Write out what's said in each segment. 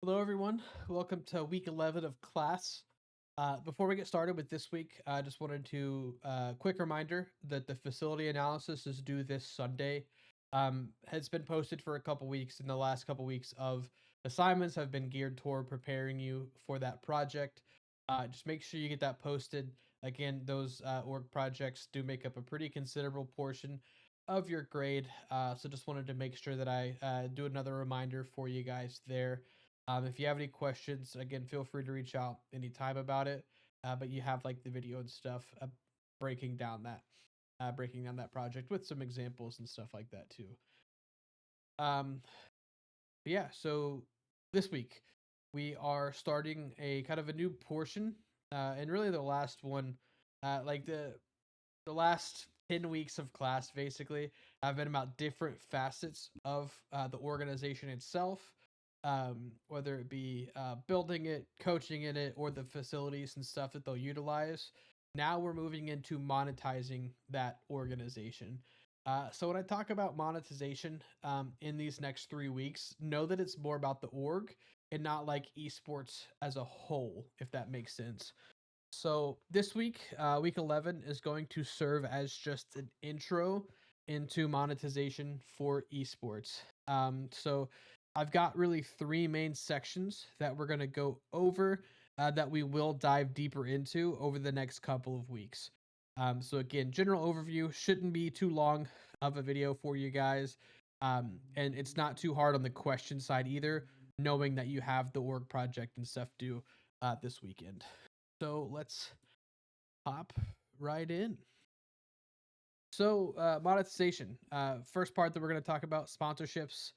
Hello, everyone. Welcome to week 11 of class. Before we get started with this week, I just wanted to quick reminder that the facility analysis is due this Sunday. Has been posted for a couple weeks, and the last couple weeks of assignments have been geared toward preparing you for that project. Just make sure you get that posted. Again, those org projects do make up a pretty considerable portion of your grade. So just wanted to make sure that I do another reminder for you guys there. If you have any questions, again, feel free to reach out anytime about it. But you have like the video and stuff breaking down that project with some examples and stuff like that too. Um, yeah. So this week we are starting a kind of a new portion, and really the last one, like the last 10 weeks of class basically have been about different facets of the organization itself, whether it be building it, coaching in it, or the facilities and stuff that they'll utilize. Now we're moving into monetizing that organization. So when I talk about monetization in these next 3 weeks, know that it's more about the org and not like esports as a whole, if that makes sense. So this week, week 11 is going to serve as just an intro into monetization for esports. So I've got really three main sections that we're going to go over that we will dive deeper into over the next couple of weeks. So again, general overview shouldn't be too long of a video for you guys. And it's not too hard on the question side either, knowing that you have the org project and stuff due this weekend. So let's hop right in. So monetization. First part that we're going to talk about sponsorships.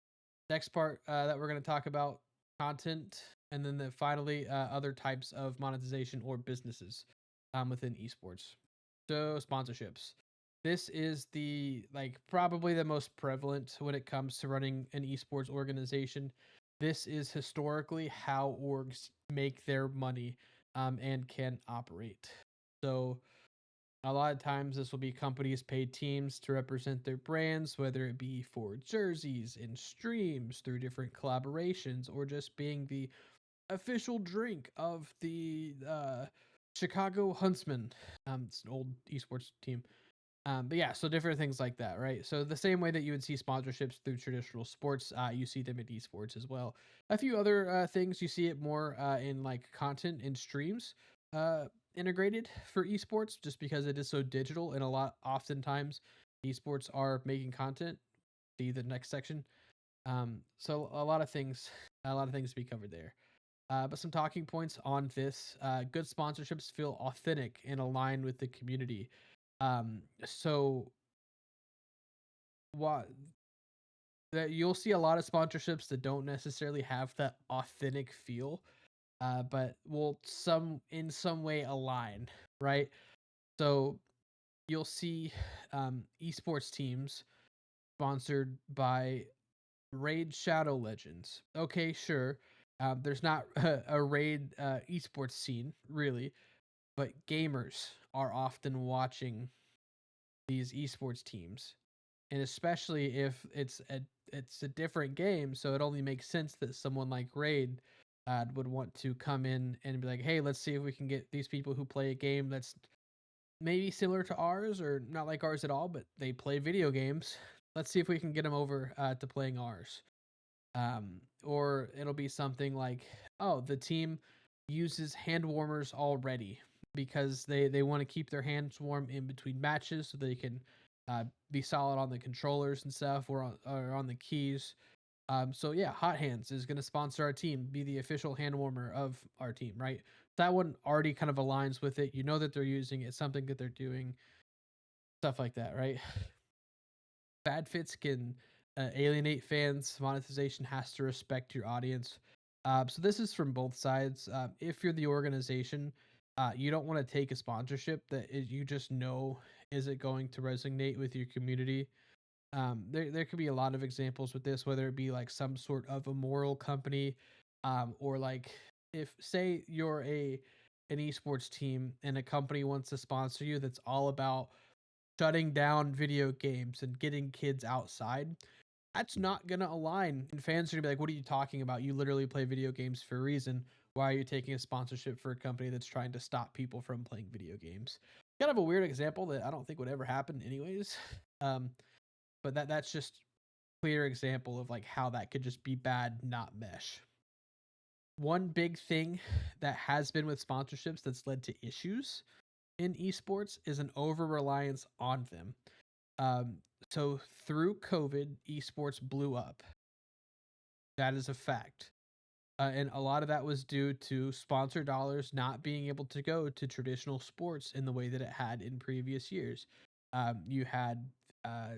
Next part that we're going to talk about content, and then finally other types of monetization or businesses within esports. So sponsorships. This is the probably the most prevalent when it comes to running an esports organization. This is historically how orgs make their money and can operate. So a lot of times this will be companies pay teams to represent their brands, whether it be for jerseys and streams through different collaborations or just being the official drink of the Chicago Huntsman. It's an old esports team. But yeah, so different things like that, right? So the same way that you would see sponsorships through traditional sports, you see them in esports as well. A few other things you see it more in like content and streams integrated for esports, just because it is so digital and oftentimes esports are making content. See the next section. So a lot of things to be covered there. But some talking points on this: good sponsorships feel authentic and aligned with the community. So what that you'll see a lot of sponsorships that don't necessarily have that authentic feel, but will in some way align, right? So you'll see esports teams sponsored by Raid Shadow Legends. Okay, sure. There's not a Raid esports scene really, but gamers are often watching these esports teams, and especially if it's a different game, so it only makes sense that someone like Raid would want to come in and be like, hey, let's see if we can get these people who play a game that's maybe similar to ours or not like ours at all, but they play video games. Let's see if we can get them over to playing ours. Or it'll be something like, oh, the team uses hand warmers already because they want to keep their hands warm in between matches so they can be solid on the controllers and stuff or on the keys. So yeah, Hot Hands is going to sponsor our team, be the official hand warmer of our team, right? That one already kind of aligns with it. You know that they're using it, something that they're doing, stuff like that, right? Bad fits can alienate fans. Monetization has to respect your audience. So this is from both sides. If you're the organization, you don't want to take a sponsorship that you just know isn't going to resonate with your community. There could be a lot of examples with this, whether it be like some sort of immoral company, or like if say you're an esports team and a company wants to sponsor you that's all about shutting down video games and getting kids outside. that's not gonna align. And fans are gonna be like, "What are you talking about? You literally play video games for a reason. Why are you taking a sponsorship for a company that's trying to stop people from playing video games?" Kind of a weird example that I don't think would ever happen, anyways. Um, but that's just clear example of like how that could just be bad, not mesh. One big thing that has been with sponsorships that's led to issues in esports is an over reliance on them. Um, so through COVID, esports blew up. That is a fact. And a lot of that was due to sponsor dollars not being able to go to traditional sports in the way that it had in previous years. You had uh,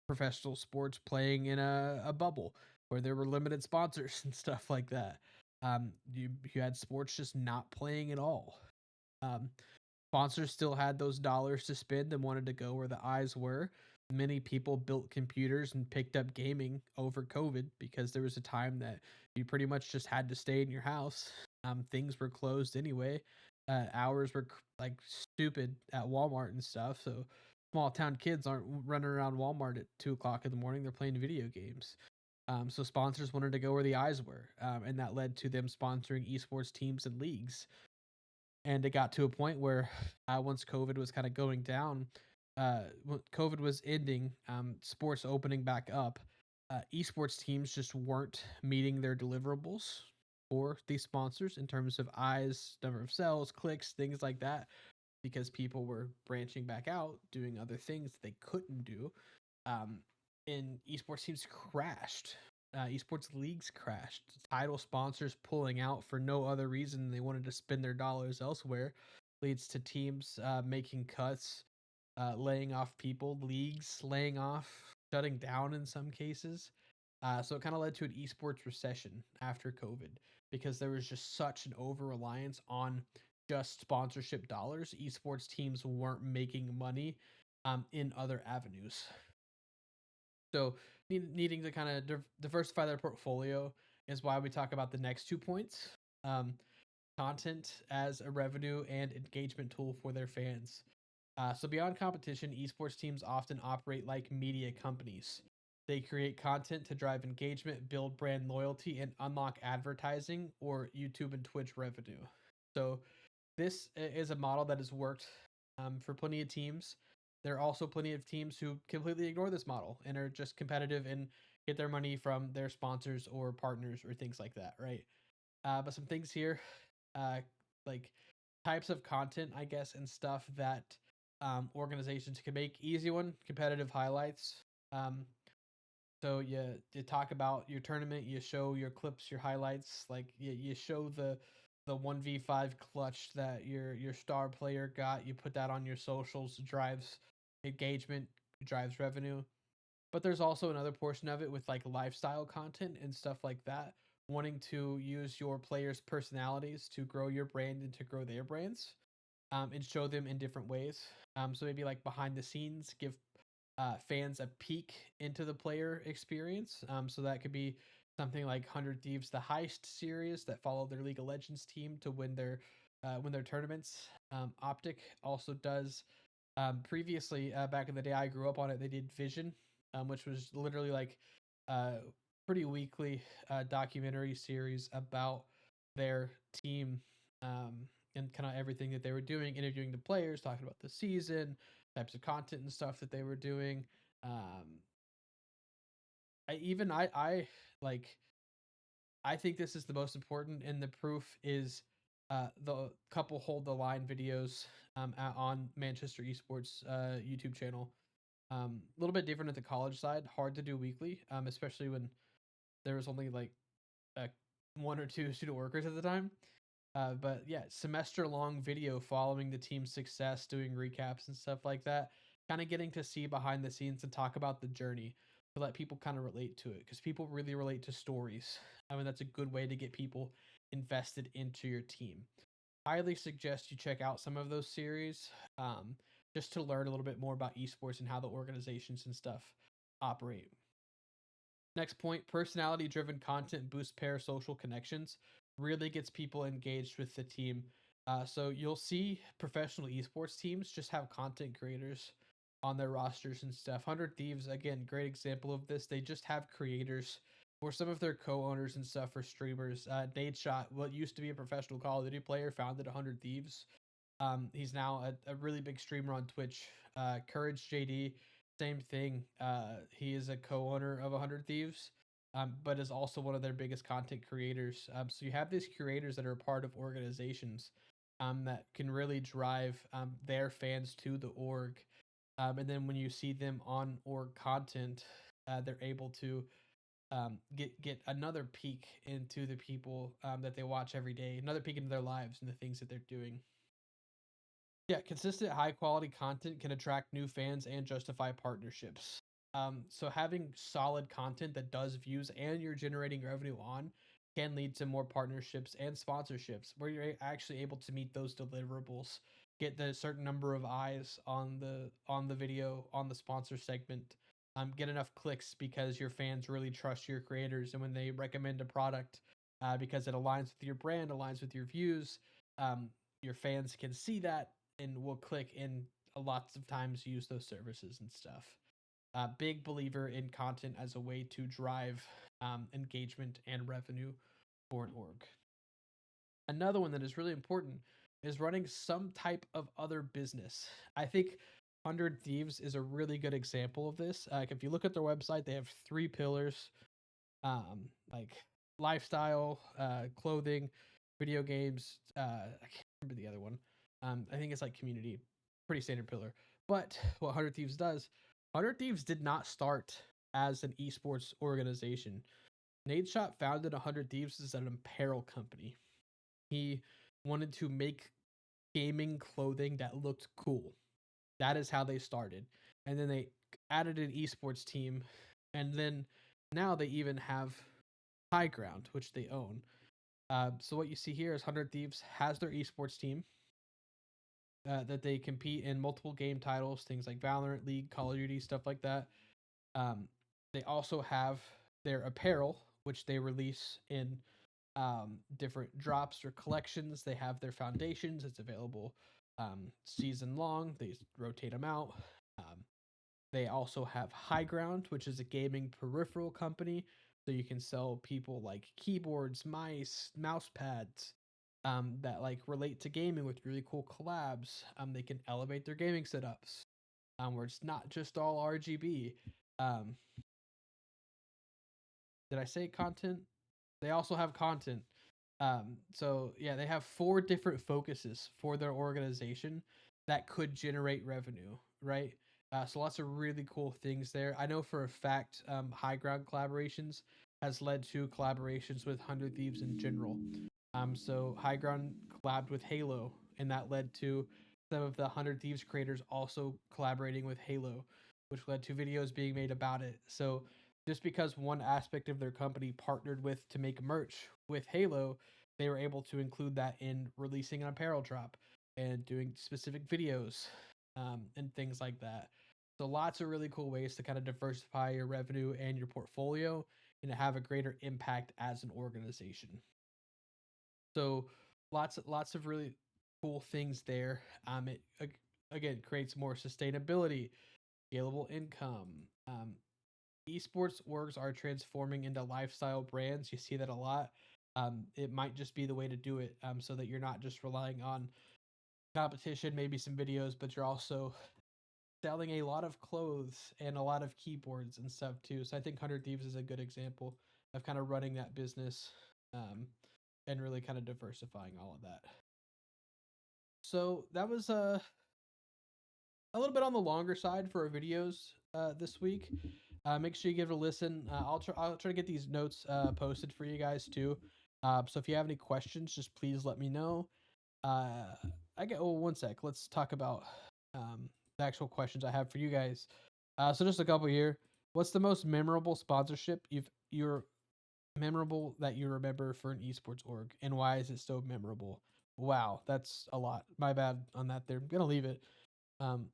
professional sports playing in a bubble where there were limited sponsors and stuff like that. You had sports just not playing at all. Um, Sponsors still had those dollars to spend and wanted to go where the eyes were. Many people built computers and picked up gaming over COVID because there was a time that you pretty much just had to stay in your house. Things were closed anyway. Hours were like stupid at Walmart and stuff. So small town kids aren't running around Walmart at 2 o'clock in the morning. They're playing video games. So sponsors wanted to go where the eyes were, and that led to them sponsoring esports teams and leagues. And it got to a point where once COVID was kind of going down, when COVID was ending, sports opening back up, esports teams just weren't meeting their deliverables for these sponsors in terms of eyes, number of sales, clicks, things like that, because people were branching back out, doing other things that they couldn't do. Um, and esports teams crashed. Esports leagues crashed. Title sponsors pulling out for no other reason than they wanted to spend their dollars elsewhere leads to teams making cuts, laying off people, leagues laying off, shutting down in some cases. So it kind of led to an esports recession after COVID because there was just such an over reliance on just sponsorship dollars. Esports teams weren't making money in other avenues. So needing to kind of diversify their portfolio is why we talk about the next 2 points. Um, Content as a revenue and engagement tool for their fans. So beyond competition, esports teams often operate like media companies. They create content to drive engagement, build brand loyalty, and unlock advertising or YouTube and Twitch revenue. So this is a model that has worked for plenty of teams. There are also plenty of teams who completely ignore this model and are just competitive and get their money from their sponsors or partners or things like that, right? But some things here, uh, like types of content, I guess, and stuff that organizations can make. Easy one, competitive highlights. Um, so you talk about your tournament, you show your clips, your highlights, like you show the 1v5 clutch that your star player got. You put that on your socials, drives engagement, drives revenue. But there's also another portion of it with like lifestyle content and stuff like that, wanting to use your players' personalities to grow your brand and to grow their brands, and show them in different ways. So maybe like behind the scenes, give fans a peek into the player experience. So that could be something like 100 Thieves, the heist series that follow their League of Legends team to win their tournaments. Optic also does. Previously, back in the day, I grew up on it. They did Vision, which was literally like uh, pretty weekly documentary series about their team, and kind of everything that they were doing, interviewing the players, talking about the season, types of content and stuff that they were doing. Um, I like I think this is the most important, and the proof is the couple hold the line videos on Manchester Esports YouTube channel. A little bit different at the college side, hard to do weekly, especially when there was only like uh, one or two student workers at the time. But yeah, semester long video following the team's success, doing recaps and stuff like that. Kind of getting to see behind the scenes and talk about the journey to let people kind of relate to it because people really relate to stories. I mean, that's a good way to get people invested into your team. Highly suggest you check out some of those series just to learn a little bit more about esports and how the organizations and stuff operate. Next point, personality driven content boosts parasocial connections, really gets people engaged with the team. So you'll see professional esports teams just have content creators on their rosters and stuff. 100 Thieves, again, great example of this. They just have creators or some of their co-owners and stuff for streamers. Nate Shot, what used to be a professional Call of Duty player, founded 100 Thieves. He's now a really big streamer on Twitch. Courage JD, same thing. He is a co-owner of 100 Thieves, but is also one of their biggest content creators. So you have these creators that are a part of organizations that can really drive their fans to the org. And then when you see them on org content, they're able to get another peek into the people that they watch every day, another peek into their lives and the things that they're doing. Yeah, consistent high quality content can attract new fans and justify partnerships. So having solid content that does views and you're generating revenue on can lead to more partnerships and sponsorships where you're actually able to meet those deliverables, get the certain number of eyes on the video on the sponsor segment, get enough clicks because your fans really trust your creators, and when they recommend a product because it aligns with your brand, aligns with your views, your fans can see that and will click and lots of times use those services and stuff. Big believer in content as a way to drive engagement and revenue for an org. Another one that is really important is running some type of other business. I think 100 Thieves is a really good example of this. If you look at their website, they have 3 pillars, like lifestyle, clothing, video games. I can't remember the other one. I think it's like community, pretty standard pillar. But what 100 Thieves does, 100 Thieves did not start as an esports organization. Nate Shot founded 100 Thieves as an apparel company. He wanted to make gaming clothing that looked cool. That is how they started. And then they added an esports team. And then now they even have High Ground, which they own. So what you see here is 100 Thieves has their esports team that they compete in multiple game titles, things like Valorant, League, Call of Duty, stuff like that. Um, they also have their apparel, which they release in different drops or collections. They have their foundations. It's available season long. They rotate them out. They also have High Ground, which is a gaming peripheral company. So you can sell people like keyboards, mice, mouse pads that like relate to gaming with really cool collabs. They can elevate their gaming setups where it's not just all RGB. Um, did I say content? They also have content. So yeah, they have 4 different focuses for their organization that could generate revenue, right? So lots of really cool things there. I know for a fact, High Ground collaborations has led to collaborations with 100 Thieves in general. So High Ground collabed with Halo, and that led to some of the 100 Thieves creators also collaborating with Halo, which led to videos being made about it. So just because one aspect of their company partnered with to make merch with Halo, they were able to include that in releasing an apparel drop and doing specific videos and things like that. So lots of really cool ways to kind of diversify your revenue and your portfolio and to have a greater impact as an organization. So lots of really cool things there. It again creates more sustainability, scalable income. Esports orgs are transforming into lifestyle brands. You see that a lot. It might just be the way to do it, so that you're not just relying on competition, maybe some videos, but you're also selling a lot of clothes and a lot of keyboards and stuff too. So I think 100 Thieves is a good example of kind of running that business and really kind of diversifying all of that. So that was a little bit on the longer side for our videos this week. Make sure you give it a listen. I'll try to get these notes posted for you guys too. So if you have any questions, just please let me know. One sec. Let's talk about the actual questions I have for you guys. So just a couple here. What's the most memorable sponsorship you're memorable that you remember for an esports org, and why is it so memorable? Wow, that's a lot. My bad on that there. I'm gonna leave it. Um,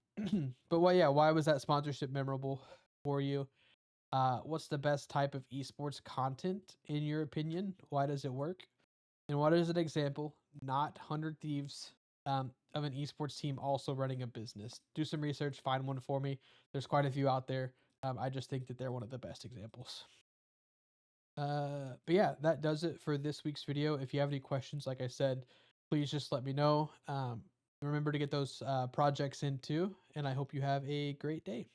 but why was that sponsorship memorable for you? What's the best type of esports content in your opinion? Why does it work? And what is an example, not 100 Thieves, of an esports team also running a business. Do some research, find one for me. There's quite a few out there. I just think that they're one of the best examples. But yeah, that does it for this week's video. If you have any questions, like I said, please just let me know. Remember to get those projects in too, and I hope you have a great day.